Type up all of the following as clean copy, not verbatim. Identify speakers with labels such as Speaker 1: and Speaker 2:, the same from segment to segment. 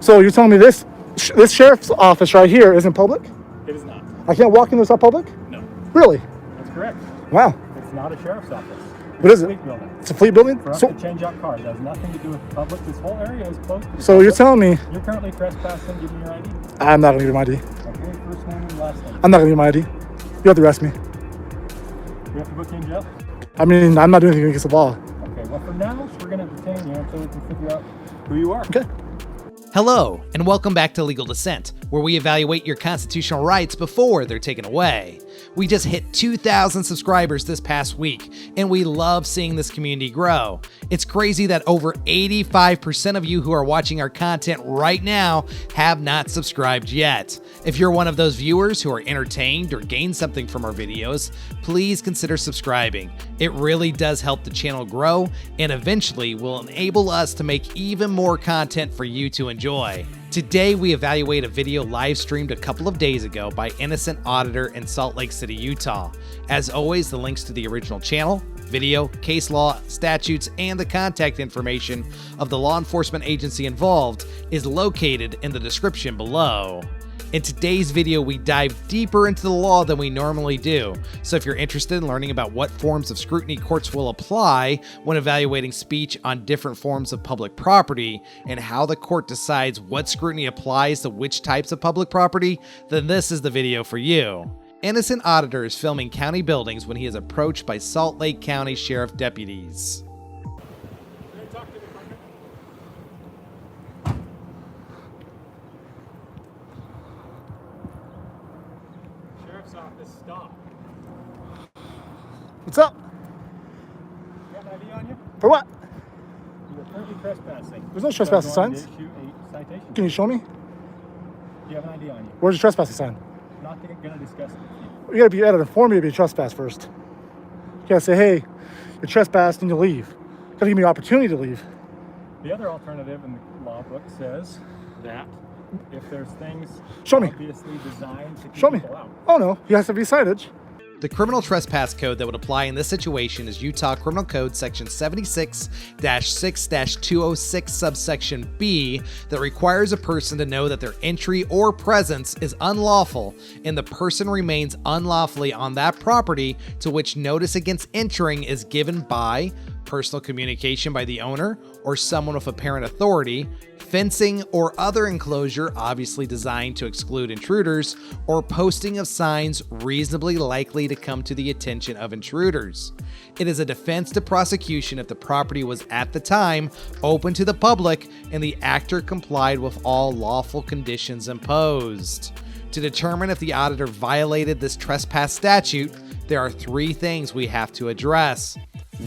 Speaker 1: So you're telling me this sheriff's office right here isn't public?
Speaker 2: It is not.
Speaker 1: I can't walk in this not public?
Speaker 2: No.
Speaker 1: Really?
Speaker 2: That's correct.
Speaker 1: Wow.
Speaker 2: It's not a sheriff's office.
Speaker 1: What is it?
Speaker 2: Fleet building.
Speaker 1: It's a fleet building?
Speaker 2: For us
Speaker 1: So,
Speaker 2: to change out cars. It has nothing to do with the public. This whole area is closed to the
Speaker 1: so
Speaker 2: public.
Speaker 1: you're telling me
Speaker 2: You're currently trespassing. Give me your ID.
Speaker 1: I'm not going to give you my ID.
Speaker 2: Okay, first name and last name.
Speaker 1: I'm not going to give you my ID. You have to arrest me.
Speaker 2: We have to book you in jail?
Speaker 1: I mean, I'm not doing anything against the law.
Speaker 2: Okay, well for now, we're going to detain you until we can figure out who you are.
Speaker 1: Okay.
Speaker 3: Hello, and welcome back to Legal Dissent, where we evaluate your constitutional rights before they're taken away. We just hit 2,000 subscribers this past week, and we love seeing this community grow. It's crazy that over 85% of you who are watching our content right now have not subscribed yet. If you're one of those viewers who are entertained or gain something from our videos, please consider subscribing. It really does help the channel grow, and eventually will enable us to make even more content for you to enjoy. Today, we evaluate a video live streamed a couple of days ago by Innocent Auditor in Salt Lake City, Utah. As always, the links to the original channel, video, case law, statutes, and the contact information of the law enforcement agency involved is located in the description below. In today's video, we dive deeper into the law than we normally do. So if you're interested in learning about what forms of scrutiny courts will apply when evaluating speech on different forms of public property and how the court decides what scrutiny applies to which types of public property, then this is the video for you. Innocent Auditor is filming county buildings when he is approached by Salt Lake County Sheriff deputies.
Speaker 2: Office, stop.
Speaker 1: What's up?
Speaker 2: You have an ID on you?
Speaker 1: For what?
Speaker 2: You are currently trespassing.
Speaker 1: There's no trespassing
Speaker 2: So I'm going
Speaker 1: signs.
Speaker 2: to issue a citation.
Speaker 1: Can you show me?
Speaker 2: You have an ID on you.
Speaker 1: Where's the trespassing sign?
Speaker 2: Not going to discuss it with you.
Speaker 1: You gotta inform me if you trespass first. You gotta say, hey, you're trespassed and you leave. You gotta give me an opportunity to leave.
Speaker 2: The other alternative in the law book says that if there's things
Speaker 1: Show me.
Speaker 2: obviously designed to keep
Speaker 1: Show me.
Speaker 2: people out.
Speaker 1: Oh no, he has to be signage.
Speaker 3: The criminal trespass code that would apply in this situation is Utah Criminal Code section 76-6-206 subsection B that requires a person to know that their entry or presence is unlawful and the person remains unlawfully on that property to which notice against entering is given by personal communication by the owner or someone with apparent authority, fencing or other enclosure obviously designed to exclude intruders, or posting of signs reasonably likely to come to the attention of intruders. It is a defense to prosecution if the property was at the time open to the public and the actor complied with all lawful conditions imposed. To determine if the auditor violated this trespass statute, there are three things we have to address.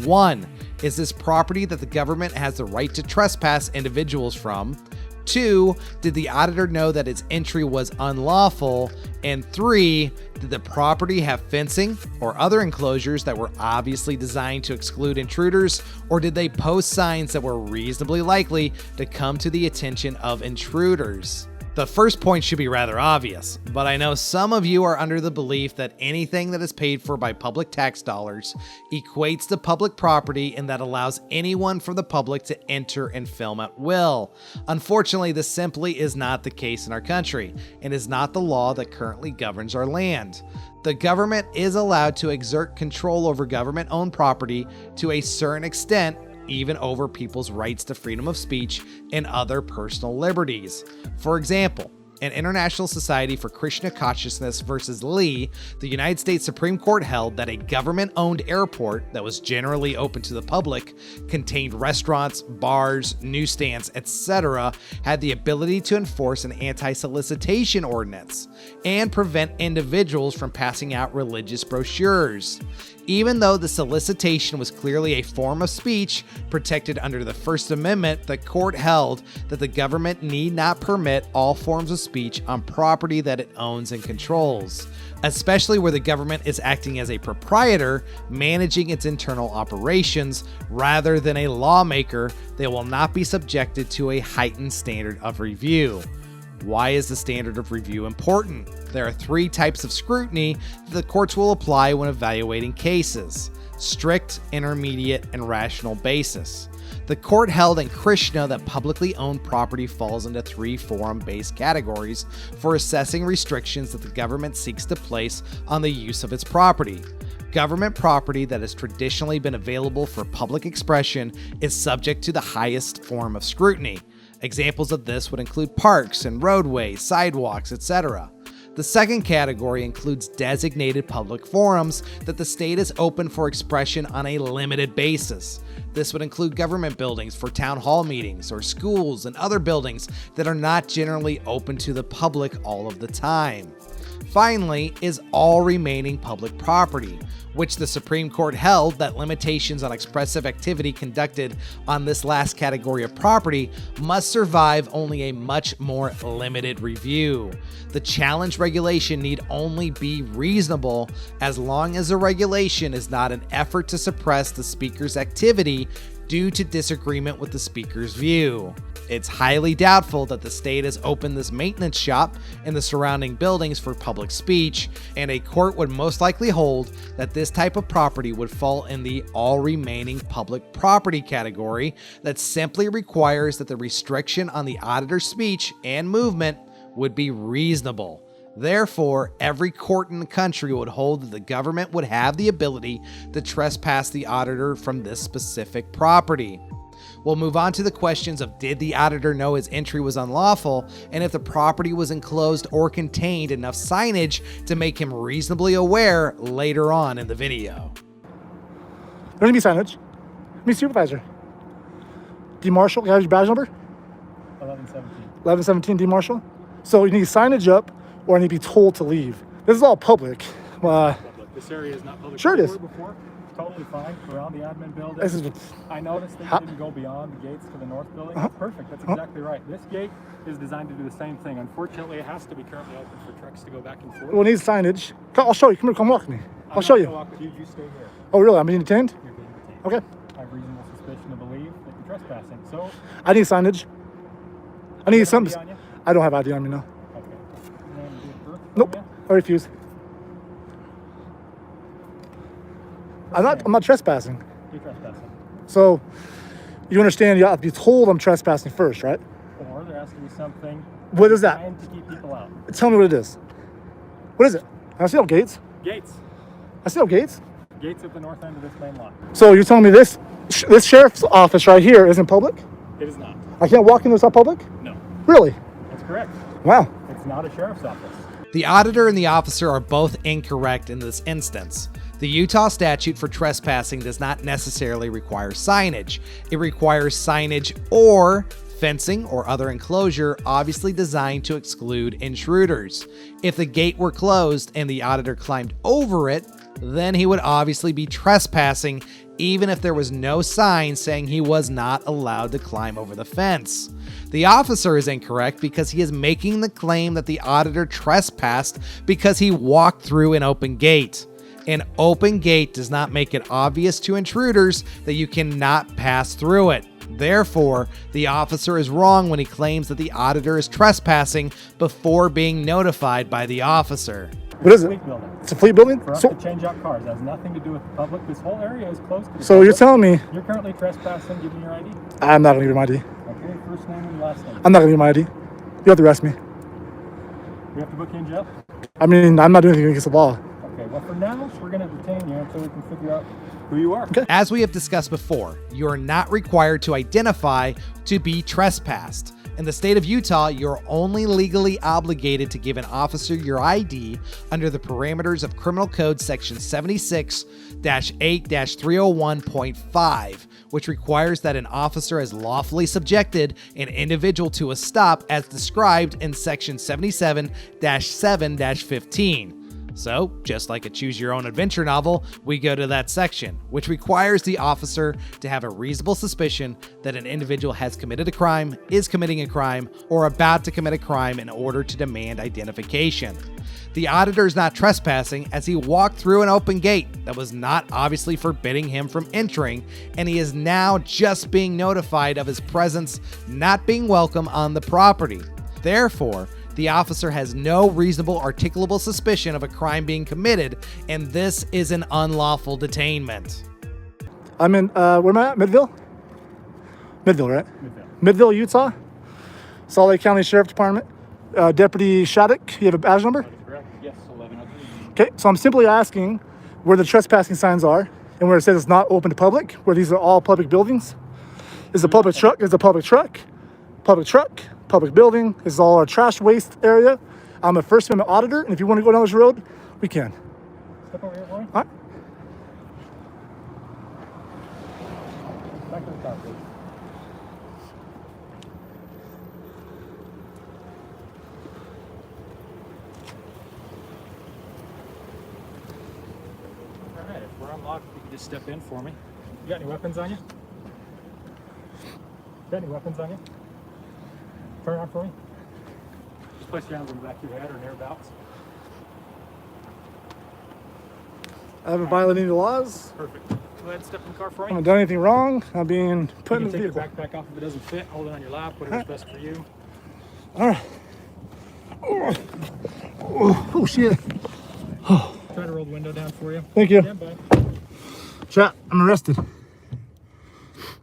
Speaker 3: 1. Is this property that the government has the right to trespass individuals from? 2. Did the auditor know that its entry was unlawful? And 3. Did the property have fencing or other enclosures that were obviously designed to exclude intruders, or did they post signs that were reasonably likely to come to the attention of intruders? The first point should be rather obvious, but I know some of you are under the belief that anything that is paid for by public tax dollars equates to public property and that allows anyone from the public to enter and film at will. Unfortunately, this simply is not the case in our country and is not the law that currently governs our land. The government is allowed to exert control over government-owned property to a certain extent, even over people's rights to freedom of speech and other personal liberties. For example, in International Society for Krishna Consciousness versus Lee, the United States Supreme Court held that a government-owned airport that was generally open to the public, contained restaurants, bars, newsstands, etc., had the ability to enforce an anti-solicitation ordinance and prevent individuals from passing out religious brochures. Even though the solicitation was clearly a form of speech protected under the First Amendment, the court held that the government need not permit all forms of speech on property that it owns and controls, especially where the government is acting as a proprietor, managing its internal operations, rather than a lawmaker. They will not be subjected to a heightened standard of review. Why is the standard of review important? There are three types of scrutiny that the courts will apply when evaluating cases: strict, intermediate, and rational basis. The court held in Krishna that publicly owned property falls into 3 forum-based categories for assessing restrictions that the government seeks to place on the use of its property. Government property that has traditionally been available for public expression is subject to the highest form of scrutiny. Examples of this would include parks and roadways, sidewalks, etc. The second category includes designated public forums that the state is open for expression on a limited basis. This would include government buildings for town hall meetings, or schools and other buildings that are not generally open to the public all of the time. Finally is all remaining public property, which the Supreme Court held that limitations on expressive activity conducted on this last category of property must survive only a much more limited review. The challenge regulation need only be reasonable as long as the regulation is not an effort to suppress the speaker's activity due to disagreement with the speaker's view. It's highly doubtful that the state has opened this maintenance shop in the surrounding buildings for public speech, and a court would most likely hold that this type of property would fall in the all remaining public property category that simply requires that the restriction on the auditor's speech and movement would be reasonable. Therefore, every court in the country would hold that the government would have the ability to trespass the auditor from this specific property. We'll move on to the questions of did the auditor know his entry was unlawful, and if the property was enclosed or contained enough signage to make him reasonably aware later on in the video.
Speaker 1: There's gonna be signage. Me, supervisor. D. Marshall, you have your badge number?
Speaker 2: 1117.
Speaker 1: 1117 D. Marshall. So you need signage up, or I need to be told to leave. This is all public.
Speaker 2: This area is not public.
Speaker 1: Sure it is.
Speaker 2: Before. Totally fine around the admin building.
Speaker 1: This is,
Speaker 2: I noticed that you didn't go beyond the gates to the north building. That's perfect. That's exactly right. This gate is designed to do the same thing. Unfortunately, it has to be currently open for trucks to go back and forth.
Speaker 1: We'll need signage. I'll show you. Come here, come walk with me. I'll show you.
Speaker 2: I'm not gonna walk with you. You stay here.
Speaker 1: Oh, really? I'm being detained?
Speaker 2: You're being detained.
Speaker 1: Okay.
Speaker 2: I have reasonable suspicion to believe that you're trespassing. So
Speaker 1: I need signage. I need some.
Speaker 2: ID on you?
Speaker 1: I don't have ID on me now.
Speaker 2: Okay. Name and date of birth
Speaker 1: Nope.
Speaker 2: from
Speaker 1: I refuse. I'm not trespassing.
Speaker 2: you? You're trespassing.
Speaker 1: So you understand you have to be told I'm trespassing first, right?
Speaker 2: Or they're asking you something.
Speaker 1: What is that?
Speaker 2: Trying to keep people out.
Speaker 1: Tell me what it is. What is it? I see no gates.
Speaker 2: Gates.
Speaker 1: I see no gates.
Speaker 2: Gates at the north end of this main lot.
Speaker 1: So you're telling me this sheriff's office right here isn't public?
Speaker 2: It is not.
Speaker 1: I can't walk in this not public?
Speaker 2: No.
Speaker 1: Really?
Speaker 2: That's correct.
Speaker 1: Wow.
Speaker 2: It's not a sheriff's office.
Speaker 3: The auditor and the officer are both incorrect in this instance. The Utah statute for trespassing does not necessarily require signage. It requires signage or fencing or other enclosure obviously designed to exclude intruders. If the gate were closed and the auditor climbed over it, then he would obviously be trespassing even if there was no sign saying he was not allowed to climb over the fence. The officer is incorrect because he is making the claim that the auditor trespassed because he walked through an open gate. An open gate does not make it obvious to intruders that you cannot pass through it. Therefore, the officer is wrong when he claims that the auditor is trespassing before being notified by the officer.
Speaker 1: What is it?
Speaker 2: Fleet building.
Speaker 1: It's a fleet building?
Speaker 2: For us
Speaker 1: So,
Speaker 2: to change out cars. It has nothing to do with the public. This whole area is closed to the
Speaker 1: so
Speaker 2: public.
Speaker 1: you're telling me
Speaker 2: You're currently trespassing. Give me your ID.
Speaker 1: I'm not going to give you my ID.
Speaker 2: Okay, first name and last name.
Speaker 1: I'm not going to give you my ID. You have to arrest me.
Speaker 2: We have to book you in jail?
Speaker 1: I mean, I'm not doing anything against the law.
Speaker 2: Okay, well for now, we're going to detain you until we can figure out who you are.
Speaker 1: Okay.
Speaker 3: As we have discussed before, you are not required to identify to be trespassed. In the state of Utah, you're only legally obligated to give an officer your ID under the parameters of Criminal Code Section 76-8-301.5, which requires that an officer has lawfully subjected an individual to a stop as described in Section 77-7-15. So, just like a choose-your-own-adventure novel, we go to that section, which requires the officer to have a reasonable suspicion that an individual has committed a crime, is committing a crime, or about to commit a crime in order to demand identification. The auditor is not trespassing as he walked through an open gate that was not obviously forbidding him from entering, and he is now just being notified of his presence not being welcome on the property. Therefore, the officer has no reasonable articulable suspicion of a crime being committed, and this is an unlawful detainment.
Speaker 1: I'm in, where am I at? Midville? Midville, right?
Speaker 2: Midville.
Speaker 1: Midville, Utah. Salt Lake County Sheriff Department. Deputy Shattuck, you have a badge number?
Speaker 2: That is correct. Yes, 1103.
Speaker 1: Okay, so I'm simply asking where the trespassing signs are and where it says it's not open to public, where these are all public buildings. Is a public truck, is a public truck, public building. This is all our trash waste area. I'm a First Amendment auditor, and if you want to go down this road, we can.
Speaker 2: Step over here, boy.
Speaker 1: All right.
Speaker 2: Back to the car, please. All right, if we're unlocked, you can just step in for me. You got any weapons on you? Got any weapons on you? Turn around for me. Just place your hands on the back of your head or nearabouts.
Speaker 1: I haven't violated any laws.
Speaker 2: Perfect. Go ahead and step in the car for
Speaker 1: I
Speaker 2: me.
Speaker 1: haven't done anything wrong. I'm being put in
Speaker 2: You
Speaker 1: the
Speaker 2: can take
Speaker 1: vehicle.
Speaker 2: your backpack off if it doesn't fit. Hold it on your lap, whatever's best for you.
Speaker 1: All right. Oh, shit.
Speaker 2: Try to roll the window down for you.
Speaker 1: Thank you.
Speaker 2: Stand by.
Speaker 1: Chat, I'm arrested.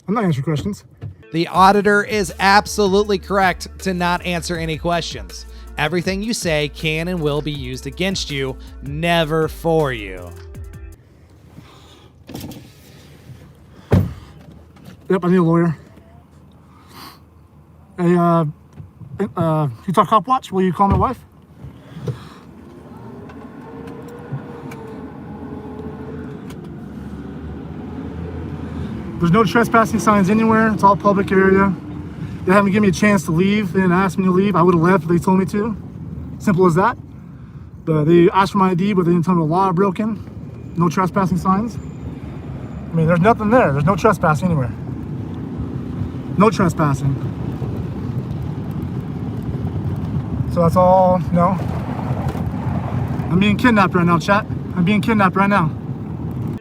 Speaker 1: I'm not answering questions.
Speaker 3: The auditor is absolutely correct to not answer any questions. Everything you say can and will be used against you, never for you.
Speaker 1: Yep, I need a lawyer. Hey, Utah Cop Watch, will you call my wife? There's no trespassing signs anywhere. It's all public area. They haven't given me a chance to leave. They didn't ask me to leave. I would have left if they told me to. Simple as that. But they asked for my ID, but they didn't tell me the law broken. No trespassing signs. I mean, there's nothing there. There's no trespassing anywhere. No trespassing. So that's all, no. I'm being kidnapped right now, chat. I'm being kidnapped right now.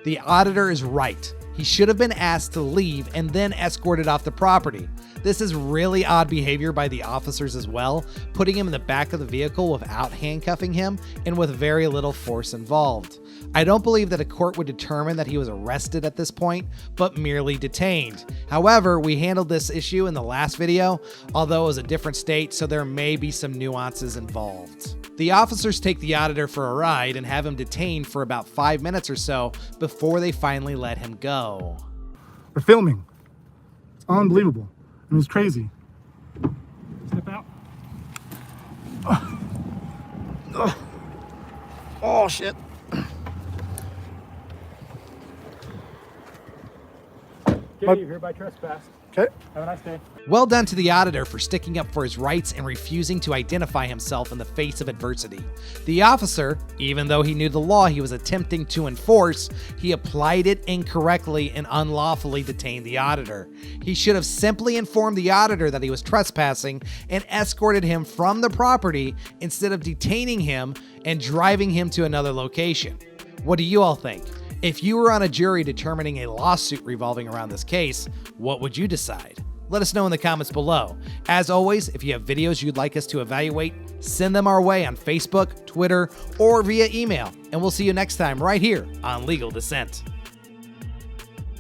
Speaker 3: The auditor is right. He should have been asked to leave and then escorted off the property. This is really odd behavior by the officers as well, putting him in the back of the vehicle without handcuffing him and with very little force involved. I don't believe that a court would determine that he was arrested at this point, but merely detained. However, we handled this issue in the last video, although it was a different state, so there may be some nuances involved. The officers take the auditor for a ride and have him detained for about 5 minutes or so before they finally let him go.
Speaker 1: They're filming. It's unbelievable. I mean, it's crazy.
Speaker 2: Step out.
Speaker 1: Oh, shit.
Speaker 2: Okay, you're hereby trespassed.
Speaker 1: Okay.
Speaker 2: Have a nice day.
Speaker 3: Well done to the auditor for sticking up for his rights and refusing to identify himself in the face of adversity. The officer, even though he knew the law he was attempting to enforce, he applied it incorrectly and unlawfully detained the auditor. He should have simply informed the auditor that he was trespassing and escorted him from the property instead of detaining him and driving him to another location. What do you all think? If you were on a jury determining a lawsuit revolving around this case, what would you decide? Let us know in the comments below. As always, if you have videos you'd like us to evaluate, send them our way on Facebook, Twitter, or via email, and we'll see you next time right here on Legal Dissent.